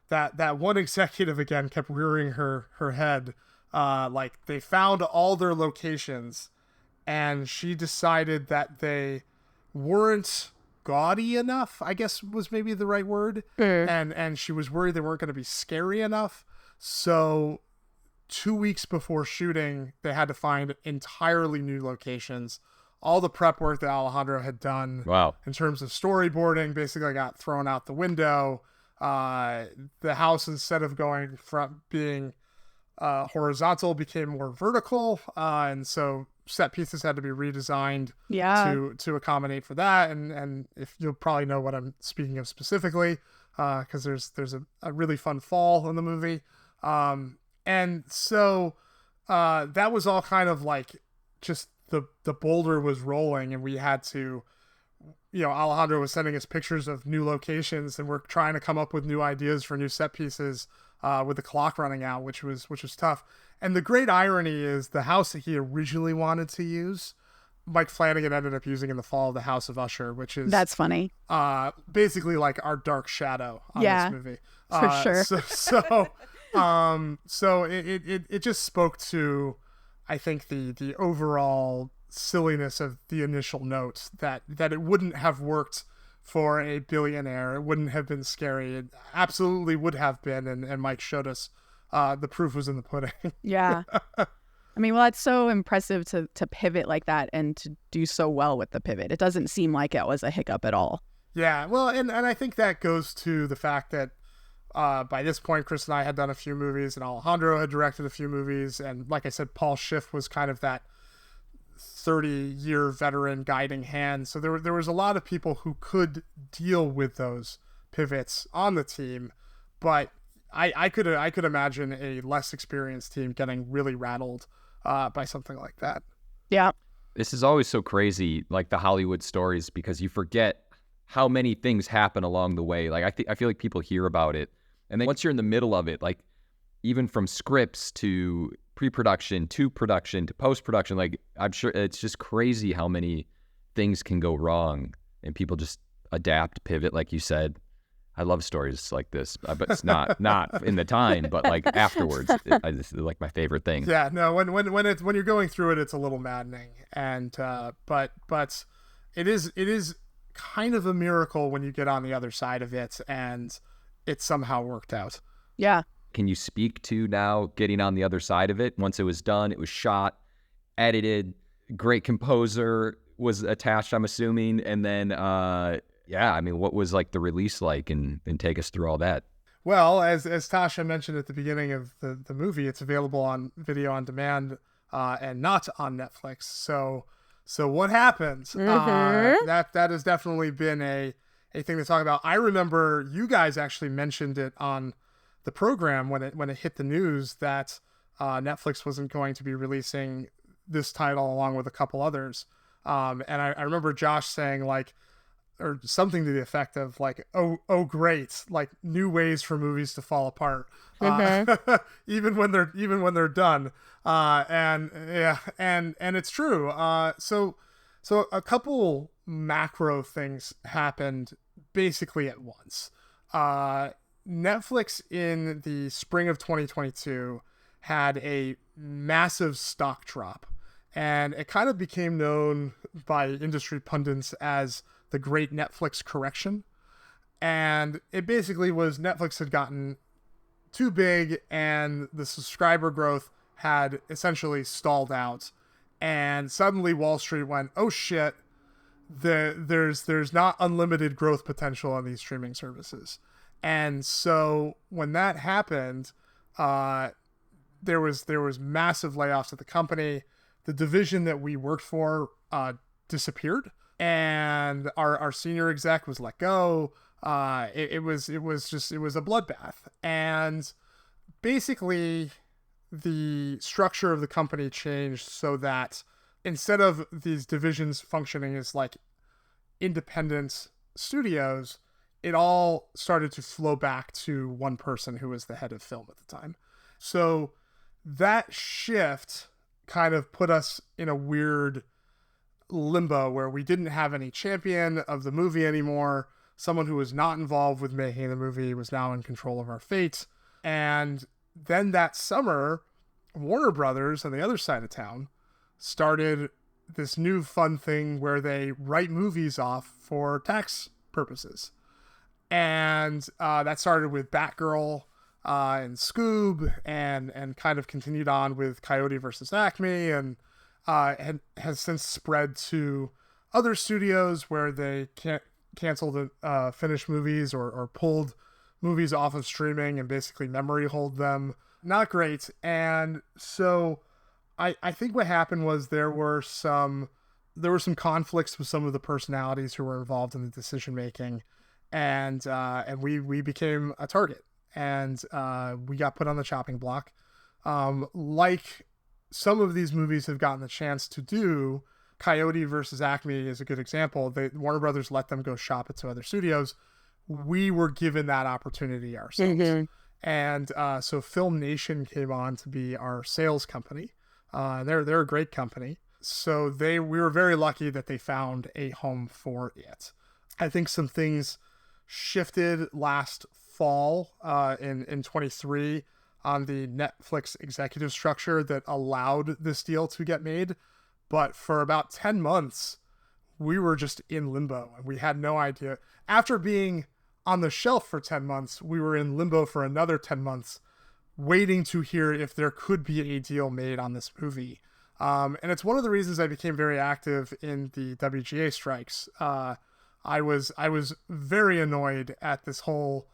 [SPEAKER 3] That one executive again kept rearing her head. Like they found all their locations, and she decided that they weren't gaudy enough, I guess was maybe the right word. And she was worried they weren't going to be scary enough. So 2 weeks before shooting, they had to find entirely new locations. All the prep work that Alejandro had done in terms of storyboarding basically got thrown out the window. The house, instead of going from being horizontal, became more vertical, and so set pieces had to be redesigned to accommodate for that. And if you'll probably know what I'm speaking of specifically, because there's a really fun fall in the movie, and so that was all kind of like just the boulder was rolling, and we had to, Alejandro was sending us pictures of new locations, and we're trying to come up with new ideas for new set pieces with the clock running out, which was tough. And the great irony is the house that he originally wanted to use, Mike Flanagan ended up using in the fall of the House of Usher, which is
[SPEAKER 1] That's funny.
[SPEAKER 3] Basically like our dark shadow on this movie.
[SPEAKER 1] For sure.
[SPEAKER 3] So it just spoke to, I think, the overall silliness of the initial notes, that it wouldn't have worked for a billionaire. It wouldn't have been scary. It absolutely would have been, and Mike showed us the proof was in the pudding.
[SPEAKER 1] Yeah. I mean, well, it's so impressive to pivot like that and to do so well with the pivot. It doesn't seem like it was a hiccup at all.
[SPEAKER 3] Yeah, well, and I think that goes to the fact that by this point, Chris and I had done a few movies, and Alejandro had directed a few movies, and like I said, Paul Schiff was kind of that 30-year veteran guiding hand. So there was a lot of people who could deal with those pivots on the team, but I could imagine a less experienced team getting really rattled by something like that.
[SPEAKER 1] Yeah.
[SPEAKER 2] This is always so crazy, like the Hollywood stories, because you forget how many things happen along the way. Like I feel like people hear about it, and then once you're in the middle of it, like even from scripts to pre-production to production to post-production, like I'm sure it's just crazy how many things can go wrong, and people just adapt, pivot, like you said. I love stories like this, but it's not in the time, but like afterwards. This is like my favorite thing.
[SPEAKER 3] Yeah, no, when you're going through it, it's a little maddening, and but it is kind of a miracle when you get on the other side of it, and it somehow worked out.
[SPEAKER 1] Yeah.
[SPEAKER 2] Can you speak to now getting on the other side of it? Once it was done, it was shot, edited, great composer was attached, I'm assuming, and then yeah, I mean, what was like the release like, and take us through all that?
[SPEAKER 3] Well, as Tasha mentioned at the beginning of the movie, it's available on video on demand and not on Netflix. So what happened? That has definitely been a thing to talk about. I remember you guys actually mentioned it on the program when it hit the news that Netflix wasn't going to be releasing this title along with a couple others. And I remember Josh saying like, or something to the effect of like, oh great, like new ways for movies to fall apart, even when they're done. And yeah, and it's true. So a couple macro things happened basically at once. Netflix in the spring of 2022 had a massive stock drop, and it kind of became known by industry pundits as the Great Netflix Correction. And it basically was Netflix had gotten too big and the subscriber growth had essentially stalled out. And suddenly Wall Street went, oh shit, there's not unlimited growth potential on these streaming services. And so when that happened, there was massive layoffs at the company. The division that we worked for disappeared. And our senior exec was let go. It was a bloodbath. And basically the structure of the company changed so that instead of these divisions functioning as like independent studios, it all started to flow back to one person who was the head of film at the time. So that shift kind of put us in a weird limbo where we didn't have any champion of the movie anymore. Someone who was not involved with making the movie was now in control of our fate. And then that summer, Warner Brothers on the other side of town started this new fun thing where they write movies off for tax purposes. And that started with Batgirl and Scoob and kind of continued on with Coyote versus Acme, and has since spread to other studios where they canceled finished movies or pulled movies off of streaming and basically memory hold them. Not great. And so I think what happened was there were some conflicts with some of the personalities who were involved in the decision making, and we became a target, and we got put on the chopping block. Like some of these movies have gotten the chance to do. Coyote versus Acme is a good example. Warner Brothers let them go shop it to other studios. We were given that opportunity ourselves. Mm-hmm. And so Film Nation came on to be our sales company. They're a great company. So we were very lucky that they found a home for it. I think some things shifted last fall in 23 on the Netflix executive structure that allowed this deal to get made. But for about 10 months, we were just in limbo and we had no idea. After being on the shelf for 10 months, we were in limbo for another 10 months, waiting to hear if there could be a deal made on this movie. And it's one of the reasons I became very active in the WGA strikes. I was very annoyed at this whole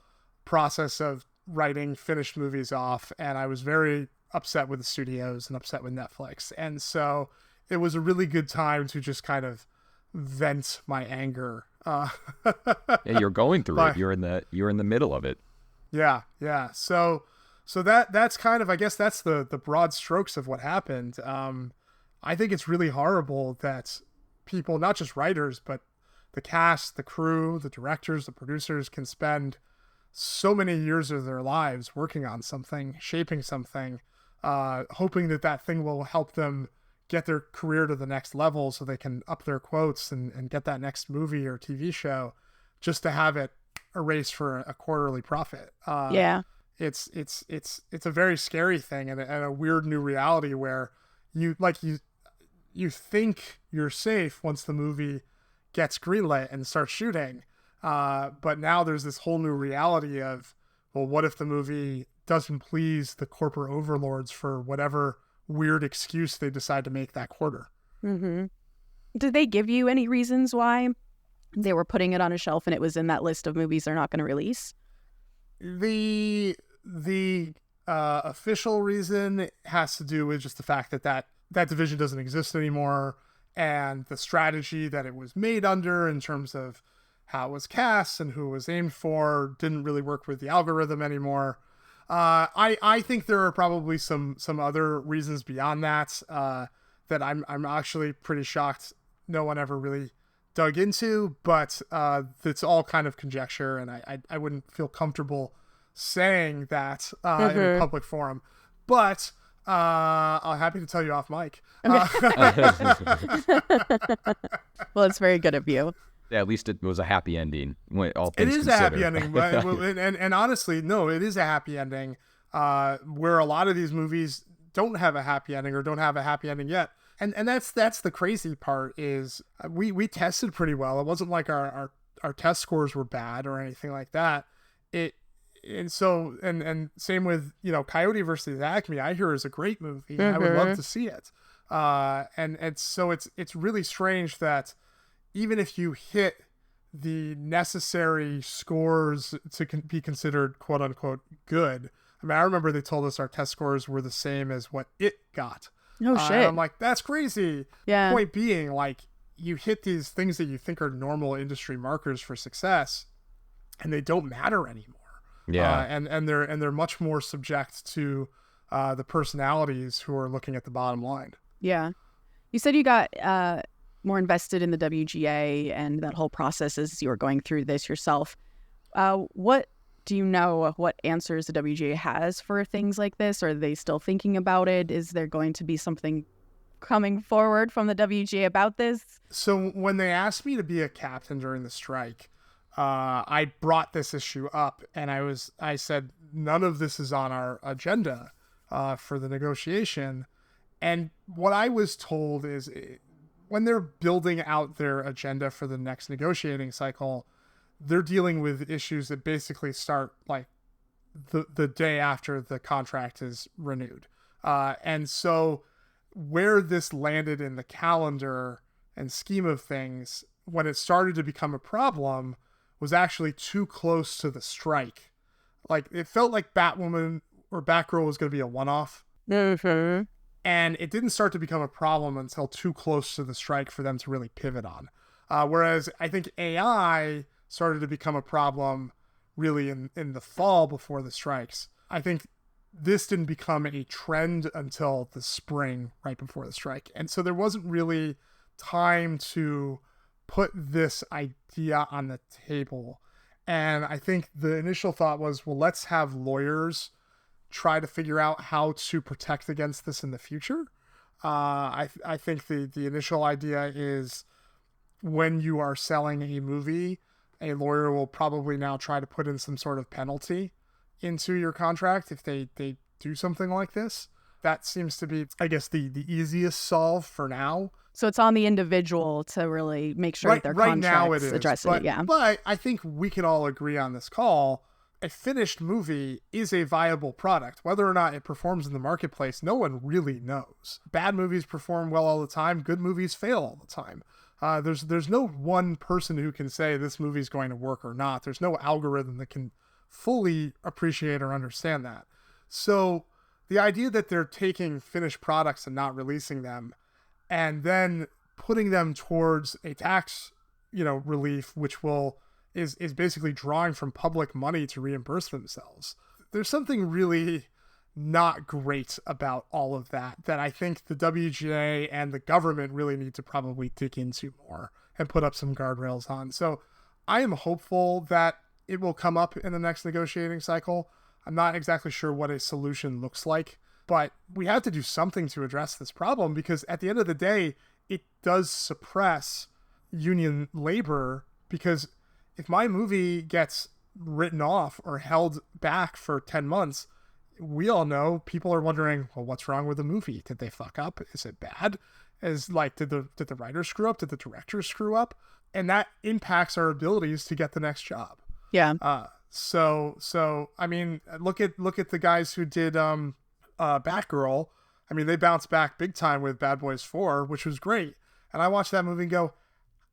[SPEAKER 3] process of writing finished movies off, and I was very upset with the studios and upset with Netflix. And so it was a really good time to just kind of vent my anger.
[SPEAKER 2] Yeah, you're going through it. You're in the middle of it.
[SPEAKER 3] Yeah. So that's kind of, I guess that's the broad strokes of what happened. I think it's really horrible that people, not just writers, but the cast, the crew, the directors, the producers can spend so many years of their lives working on something, shaping something, hoping that thing will help them get their career to the next level so they can up their quotes and get that next movie or TV show, just to have it a race for a quarterly profit.
[SPEAKER 1] Yeah.
[SPEAKER 3] It's a very scary thing, and a weird new reality where you think you're safe once the movie gets greenlit and starts shooting. But now there's this whole new reality of, well, what if the movie doesn't please the corporate overlords for whatever weird excuse they decide to make that quarter?
[SPEAKER 1] Mm-hmm. Did they give you any reasons why they were putting it on a shelf and it was in that list of movies they're not going to release?
[SPEAKER 3] The official reason has to do with just the fact that division doesn't exist anymore, and the strategy that it was made under in terms of how it was cast and who it was aimed for didn't really work with the algorithm anymore. I think there are probably some other reasons beyond that that I'm actually pretty shocked no one ever really dug into, but it's all kind of conjecture, and I wouldn't feel comfortable saying that in a public forum. But I'm happy to tell you off mic.
[SPEAKER 1] Well, it's very good of you.
[SPEAKER 2] Yeah, at least it was a happy ending. When all
[SPEAKER 3] It
[SPEAKER 2] things
[SPEAKER 3] is
[SPEAKER 2] considered.
[SPEAKER 3] a happy ending, but, and honestly, no, it is a happy ending. Where a lot of these movies don't have a happy ending or don't have a happy ending yet, and that's the crazy part is we tested pretty well. It wasn't like our test scores were bad or anything like that. And same with Coyote versus Acme. I hear is a great movie. And I would love to see it. So it's really strange that even if you hit the necessary scores to be considered quote unquote good. I mean, I remember they told us our test scores were the same as what it got.
[SPEAKER 1] Oh, shit.
[SPEAKER 3] And I'm like, that's crazy.
[SPEAKER 1] Yeah.
[SPEAKER 3] Point being, like, you hit these things that you think are normal industry markers for success, and they don't matter anymore.
[SPEAKER 2] Yeah.
[SPEAKER 3] And they're much more subject to the personalities who are looking at the bottom line.
[SPEAKER 1] Yeah. You said you got more invested in the WGA and that whole process as you were going through this yourself. What do you know what answers the WGA has for things like this? Are they still thinking about it? Is there going to be something coming forward from the WGA about this?
[SPEAKER 3] So when they asked me to be a captain during the strike, I brought this issue up, and I said, none of this is on our agenda for the negotiation. And what I was told is when they're building out their agenda for the next negotiating cycle, they're dealing with issues that basically start like the day after the contract is renewed. And so where this landed in the calendar and scheme of things, when it started to become a problem, was actually too close to the strike. Like, it felt like Batwoman or Batgirl was going to be a one-off.
[SPEAKER 1] Mm-hmm.
[SPEAKER 3] And it didn't start to become a problem until too close to the strike for them to really pivot on. Whereas I think AI started to become a problem really in the fall before the strikes. I think this didn't become a trend until the spring right before the strike. And so there wasn't really time to put this idea on the table. And I think the initial thought was, well, let's have lawyers try to figure out how to protect against this in the future. I think the initial idea is when you are selling a movie, a lawyer will probably now try to put in some sort of penalty into your contract if they do something like this. That seems to be, I guess, the easiest solve for now.
[SPEAKER 1] So it's on the individual to really make sure that their contracts
[SPEAKER 3] now it is,
[SPEAKER 1] address it. Yeah.
[SPEAKER 3] But I think we can all agree on this call, a finished movie is a viable product. Whether or not it performs in the marketplace, no one really knows. Bad movies perform well all the time. Good movies fail all the time. There's no one person who can say this movie is going to work or not. There's no algorithm that can fully appreciate or understand that. So the idea that they're taking finished products and not releasing them and then putting them towards a tax, relief, which is basically drawing from public money to reimburse themselves. There's something really not great about all of that I think the WGA and the government really need to probably dig into more and put up some guardrails on. So I am hopeful that it will come up in the next negotiating cycle. I'm not exactly sure what a solution looks like, but we have to do something to address this problem, because at the end of the day, it does suppress union labor. Because if my movie gets written off or held back for 10 months, we all know people are wondering, well, what's wrong with the movie? Did they fuck up? Is it bad? Is like, did the writer screw up? Did the director screw up? And that impacts our abilities to get the next job.
[SPEAKER 1] Yeah.
[SPEAKER 3] So I mean, look at the guys who did Batgirl. I mean, they bounced back big time with Bad Boys 4, which was great. And I watched that movie and go,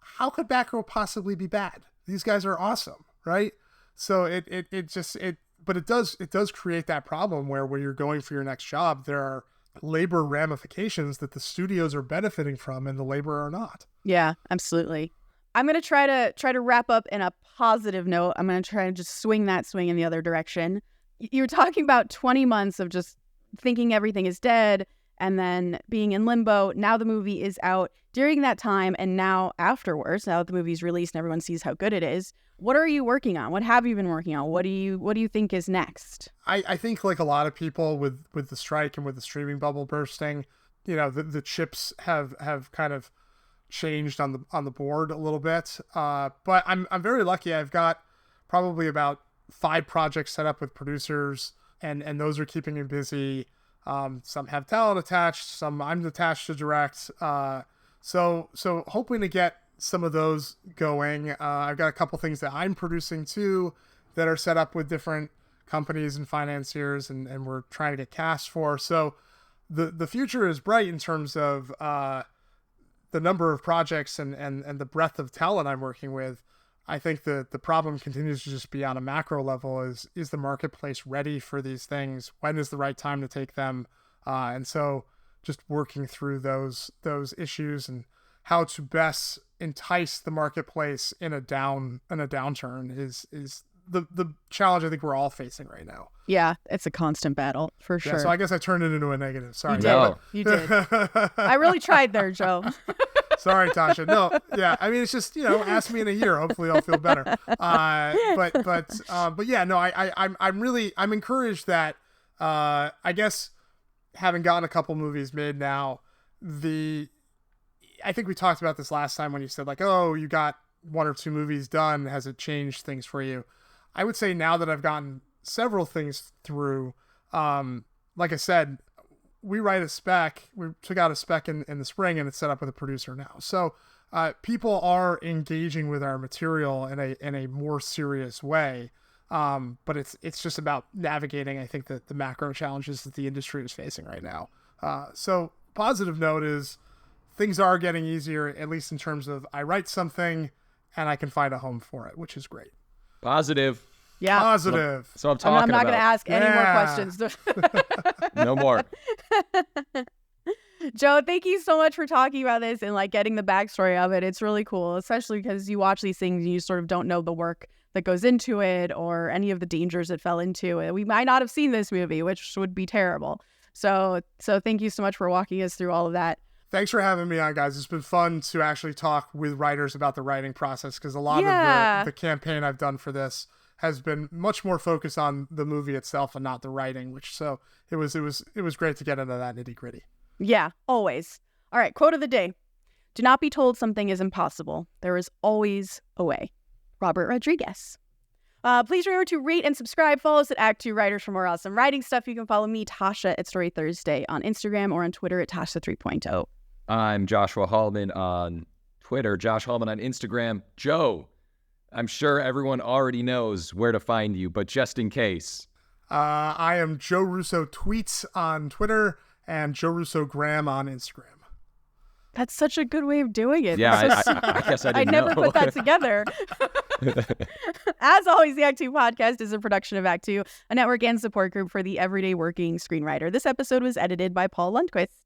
[SPEAKER 3] how could Batgirl possibly be bad? These guys are awesome, right? So but it does create that problem where when you're going for your next job, there are labor ramifications that the studios are benefiting from and the labor are not.
[SPEAKER 1] Yeah, absolutely. I'm going to try to wrap up in a positive note. I'm going to try to just swing in the other direction. You're talking about 20 months of just thinking everything is dead and then being in limbo. Now the movie is out. During that time and now afterwards, now that the movie's released and everyone sees how good it is, what are you working on? What have you been working on? What do you think is next?
[SPEAKER 3] I think like a lot of people with the strike and with the streaming bubble bursting, the chips have kind of changed on the board a little bit. But I'm very lucky. I've got probably about 5 projects set up with producers, and those are keeping me busy. Some have talent attached, some I'm attached to direct. So hoping to get some of those going. I've got a couple things that I'm producing too that are set up with different companies and financiers, and we're trying to get cast for. So the future is bright in terms of the number of projects and the breadth of talent I'm working with. I think the problem continues to just be on a macro level is the marketplace ready for these things? When is the right time to take them? And so just working through those issues and how to best entice the marketplace in a downturn is the challenge I think we're all facing right now.
[SPEAKER 1] Yeah, it's a constant battle for sure.
[SPEAKER 3] Yeah, so I guess I turned it into a negative. Sorry.
[SPEAKER 1] You did. I really tried there, Joe.
[SPEAKER 3] Sorry, Tasha. No, yeah. I mean, it's just, ask me in a year. Hopefully I'll feel better. But yeah, no, I'm encouraged that, I guess having gotten a couple movies made now, I think we talked about this last time when you said like, oh, you got 1 or 2 movies done. Has it changed things for you? I would say now that I've gotten several things through, like I said, we write a spec. We took out a spec in the spring and it's set up with a producer now. So people are engaging with our material in a more serious way. But it's just about navigating, I think, the macro challenges that the industry is facing right now. So positive note is things are getting easier, at least in terms of I write something and I can find a home for it, which is great.
[SPEAKER 2] Positive.
[SPEAKER 1] Yeah.
[SPEAKER 3] Positive.
[SPEAKER 2] So I'm talking
[SPEAKER 1] I'm not going to ask any more questions.
[SPEAKER 2] No more.
[SPEAKER 1] Joe, thank you so much for talking about this and like getting the backstory of it. It's really cool, especially because you watch these things and you sort of don't know the work that goes into it or any of the dangers it fell into. We might not have seen this movie, which would be terrible. So thank you so much for walking us through all of that.
[SPEAKER 3] Thanks for having me on, guys. It's been fun to actually talk with writers about the writing process because a lot of the campaign I've done for this has been much more focused on the movie itself and not the writing, so it was great to get into that nitty-gritty.
[SPEAKER 1] Yeah, always. All right, quote of the day. Do not be told something is impossible. There is always a way. Robert Rodriguez. Please remember to rate and subscribe. Follow us at ActTwoWriters for more awesome writing stuff. You can follow me, Tasha, at Story Thursday on Instagram or on Twitter at Tasha 3.0.
[SPEAKER 2] I'm Joshua Hallman on Twitter, Josh Hallman on Instagram. Joe, I'm sure everyone already knows where to find you, but just in case.
[SPEAKER 3] I am Joe Russo Tweets on Twitter and Joe Russo Graham on Instagram.
[SPEAKER 1] That's such a good way of doing it.
[SPEAKER 2] Yeah, I guess I didn't know.
[SPEAKER 1] I never put that together. As always, the Act 2 podcast is a production of Act 2, a network and support group for the everyday working screenwriter. This episode was edited by Paul Lundquist.